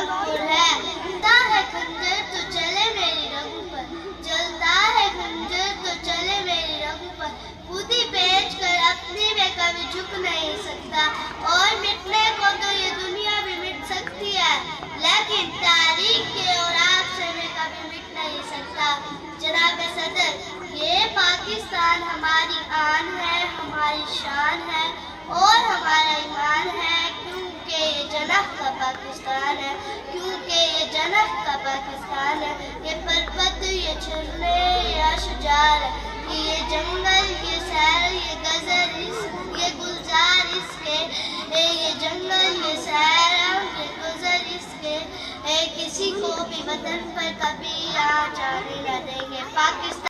مغفور ہے. جلتا ہے خنجر تو چلے میری رگوں پر, جلتا ہے خنجر تو چلے میری رگوں پر, خود ہی بیچ کر اپنی میں کبھی جھک نہیں سکتا, اور مٹنے کو تو یہ دنیا بھی مٹ سکتی ہے, لیکن تاریخ کے اوراق سے میں کبھی مٹ نہیں سکتا. جناب صدر, یہ پاکستان ہماری آن ہے, ہماری شان ہے اور ہمارا ایمان ہے, کیونکہ یہ جنت کا پاکستان ہے, کیونکہ یہ جنت کا پاکستان ہے. یہ پربت, یہ جھرنے, یہ اشجار, یہ جنگل, یہ سیر, یہ گزر, یہ گلزار اس کے, یہ جنگل, یہ سیر, یہ گزر اس کے, کسی کو بھی وطن پر کبھی آ جانے نہ دیں گے. پاکستان